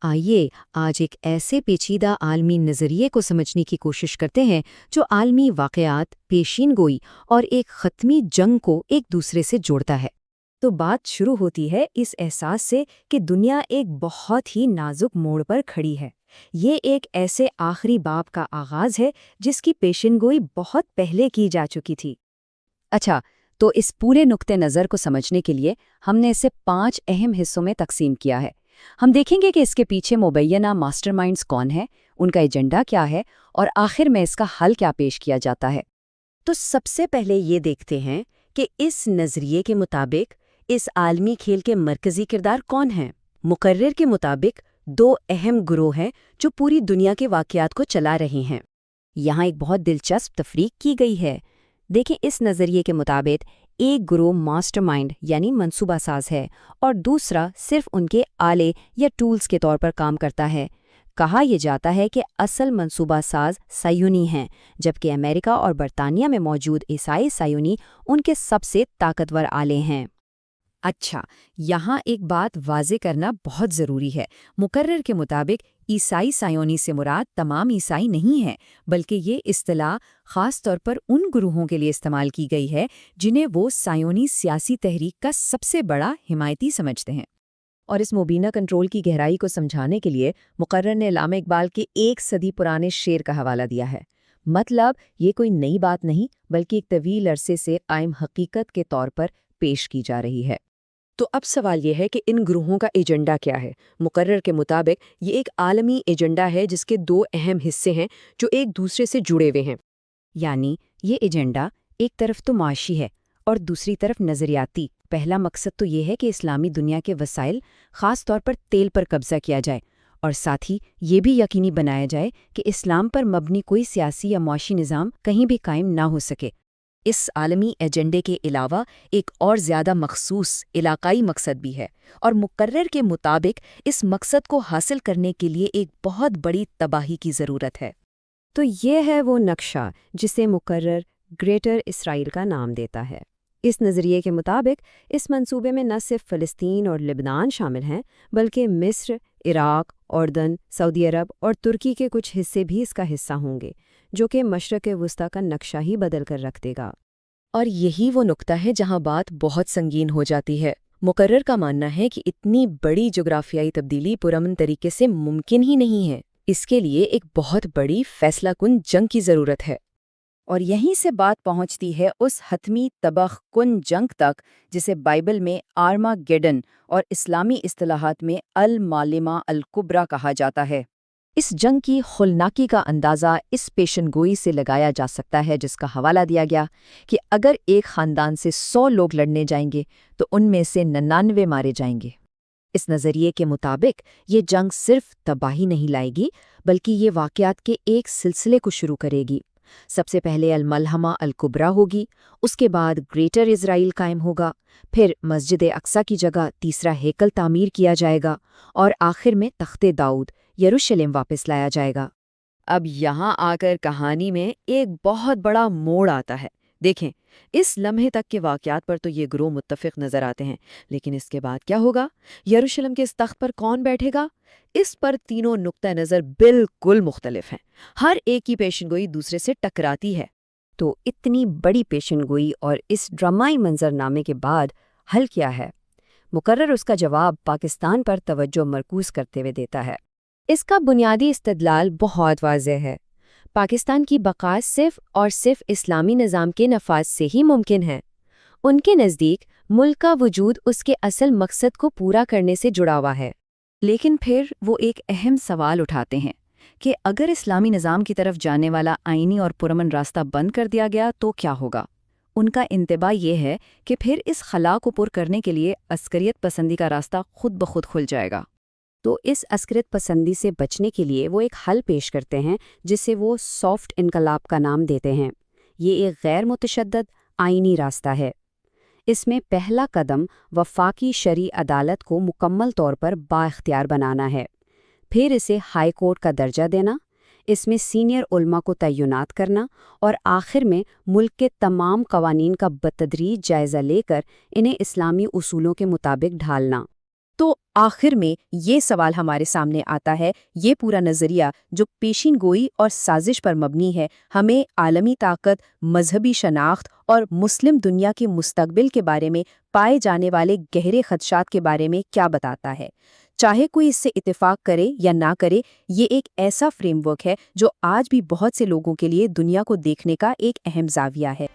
آئیے آج ایک ایسے پیچیدہ عالمی نظریے کو سمجھنے کی کوشش کرتے ہیں جو عالمی واقعات، پیشین گوئی اور ایک حتمی جنگ کو ایک دوسرے سے جوڑتا ہے۔ تو بات شروع ہوتی ہے اس احساس سے کہ دنیا ایک بہت ہی نازک موڑ پر کھڑی ہے۔ یہ ایک ایسے آخری باب کا آغاز ہے جس کی پیشن گوئی بہت پہلے کی جا چکی تھی۔ اچھا، تو اس پورے نقطہ نظر کو سمجھنے کے لیے ہم نے اسے 5 اہم حصوں میں تقسیم کیا ہے۔ ہم دیکھیں گے کہ اس کے پیچھے مبینہ ماسٹر مائنڈز کون ہیں، ان کا ایجنڈا کیا ہے اور آخر میں اس کا حل کیا پیش کیا جاتا ہے۔ تو سب سے پہلے یہ دیکھتے ہیں کہ اس نظریے کے مطابق اس عالمی کھیل کے مرکزی کردار کون ہیں۔ مقرر کے مطابق 2 اہم گروہ ہیں جو پوری دنیا کے واقعات کو چلا رہے ہیں۔ یہاں ایک بہت دلچسپ تفریق کی گئی ہے۔ دیکھیں، اس نظریے کے مطابق ایک گروہ ماسٹر مائنڈ یعنی منصوبہ ساز ہے اور دوسرا صرف ان کے آلے یا ٹولز کے طور پر کام کرتا ہے۔ کہا یہ جاتا ہے کہ اصل منصوبہ ساز صہیونی ہیں، جبکہ امریکہ اور برطانیہ میں موجود عیسائی صہیونی ان کے سب سے طاقتور آلے ہیں۔ اچھا، یہاں ایک بات واضح کرنا بہت ضروری ہے۔ مقرر کے مطابق عیسائی صہیونی سے مراد تمام عیسائی نہیں ہے، بلکہ یہ اصطلاح خاص طور پر ان گروہوں کے لیے استعمال کی گئی ہے جنہیں وہ صہیونی سیاسی تحریک کا سب سے بڑا حمایتی سمجھتے ہیں۔ اور اس مبینہ کنٹرول کی گہرائی کو سمجھانے کے لیے مقرر نے علامہ اقبال کے 1 صدی پرانے شعر کا حوالہ دیا ہے۔ مطلب یہ کوئی نئی بات نہیں بلکہ ایک طویل عرصے سے قائم حقیقت کے طور پر پیش کی جا رہی ہے۔ تو اب سوال یہ ہے کہ ان گروہوں کا ایجنڈا کیا ہے؟ مقرر کے مطابق یہ ایک عالمی ایجنڈا ہے جس کے 2 اہم حصے ہیں جو ایک دوسرے سے جڑے ہوئے ہیں۔ یعنی یہ ایجنڈا ایک طرف تو معاشی ہے اور دوسری طرف نظریاتی۔ پہلا مقصد تو یہ ہے کہ اسلامی دنیا کے وسائل، خاص طور پر تیل پر قبضہ کیا جائے، اور ساتھ ہی یہ بھی یقینی بنایا جائے کہ اسلام پر مبنی کوئی سیاسی یا معاشی نظام کہیں بھی قائم نہ ہو سکے۔ اس عالمی ایجنڈے کے علاوہ ایک اور زیادہ مخصوص علاقائی مقصد بھی ہے، اور مقرر کے مطابق اس مقصد کو حاصل کرنے کے لیے ایک بہت بڑی تباہی کی ضرورت ہے۔ تو یہ ہے وہ نقشہ جسے مقرر گریٹر اسرائیل کا نام دیتا ہے۔ اس نظریے کے مطابق اس منصوبے میں نہ صرف فلسطین اور لبنان شامل ہیں بلکہ مصر، عراق، اردن، سعودی عرب اور ترکی کے کچھ حصے بھی اس کا حصہ ہوں گے، جو کہ مشرق وسطیٰ کا نقشہ ہی بدل کر رکھ دے گا۔ اور یہی وہ نقطہ ہے جہاں بات بہت سنگین ہو جاتی ہے۔ مقرر کا ماننا ہے کہ اتنی بڑی جغرافیائی تبدیلی پرامن طریقے سے ممکن ہی نہیں ہے۔ اس کے لیے ایک بہت بڑی فیصلہ کن جنگ کی ضرورت ہے۔ اور یہیں سے بات پہنچتی ہے اس حتمی تباہ کن جنگ تک جسے بائبل میں آرماگیڈن اور اسلامی اصطلاحات میں المعلمہ الکبریٰ کہا جاتا ہے۔ اس جنگ کی ہولناکی کا اندازہ اس پیشن گوئی سے لگایا جا سکتا ہے جس کا حوالہ دیا گیا کہ اگر ایک خاندان سے 100 لوگ لڑنے جائیں گے تو ان میں سے 99 مارے جائیں گے۔ اس نظریے کے مطابق یہ جنگ صرف تباہی نہیں لائے گی بلکہ یہ واقعات کے ایک سلسلے کو شروع کرے گی۔ سب سے پہلے الملحمہ الکبریٰ ہوگی، اس کے بعد گریٹر اسرائیل قائم ہوگا، پھر مسجد اقصیٰ کی جگہ تیسرا ہیکل تعمیر کیا جائے گا اور آخر میں تخت داؤد یروشلم واپس لایا جائے گا۔ اب یہاں آ کر کہانی میں ایک بہت بڑا موڑ آتا ہے۔ دیکھیں، اس لمحے تک کے واقعات پر تو یہ گروہ متفق نظر آتے ہیں، لیکن اس کے بعد کیا ہوگا؟ یروشلم کے اس تخت پر کون بیٹھے گا؟ اس پر تینوں نقطہ نظر بالکل مختلف ہیں۔ ہر ایک کی پیشنگوئی دوسرے سے ٹکراتی ہے۔ تو اتنی بڑی پیشن گوئی اور اس ڈرامائی منظرنامے کے بعد حل کیا ہے؟ مقرر اس کا جواب پاکستان پر توجہ مرکوز کرتے ہوئے دیتا ہے۔ اس کا بنیادی استدلال بہت واضح ہے۔ پاکستان کی بقا صرف اور صرف اسلامی نظام کے نفاذ سے ہی ممکن ہے۔ ان کے نزدیک ملک کا وجود اس کے اصل مقصد کو پورا کرنے سے جڑا ہوا ہے۔ لیکن پھر وہ ایک اہم سوال اٹھاتے ہیں کہ اگر اسلامی نظام کی طرف جانے والا آئینی اور پرامن راستہ بند کر دیا گیا تو کیا ہوگا؟ ان کا انتباہ یہ ہے کہ پھر اس خلا کو پر کرنے کے لیے عسکریت پسندی کا راستہ خود بخود کھل جائے گا۔ تو اس عسکریت پسندی سے بچنے کے لیے وہ ایک حل پیش کرتے ہیں جسے وہ سافٹ انقلاب کا نام دیتے ہیں۔ یہ ایک غیر متشدد آئینی راستہ ہے۔ اس میں پہلا قدم وفاقی شرعی عدالت کو مکمل طور پر بااختیار بنانا ہے، پھر اسے ہائی کورٹ کا درجہ دینا، اس میں سینئر علماء کو تعینات کرنا اور آخر میں ملک کے تمام قوانین کا بتدریج جائزہ لے کر انہیں اسلامی اصولوں کے مطابق ڈھالنا۔ تو آخر میں یہ سوال ہمارے سامنے آتا ہے، یہ پورا نظریہ جو پیشین گوئی اور سازش پر مبنی ہے، ہمیں عالمی طاقت، مذہبی شناخت اور مسلم دنیا کے مستقبل کے بارے میں پائے جانے والے گہرے خدشات کے بارے میں کیا بتاتا ہے؟ چاہے کوئی اس سے اتفاق کرے یا نہ کرے، یہ ایک ایسا فریم ورک ہے جو آج بھی بہت سے لوگوں کے لیے دنیا کو دیکھنے کا ایک اہم زاویہ ہے۔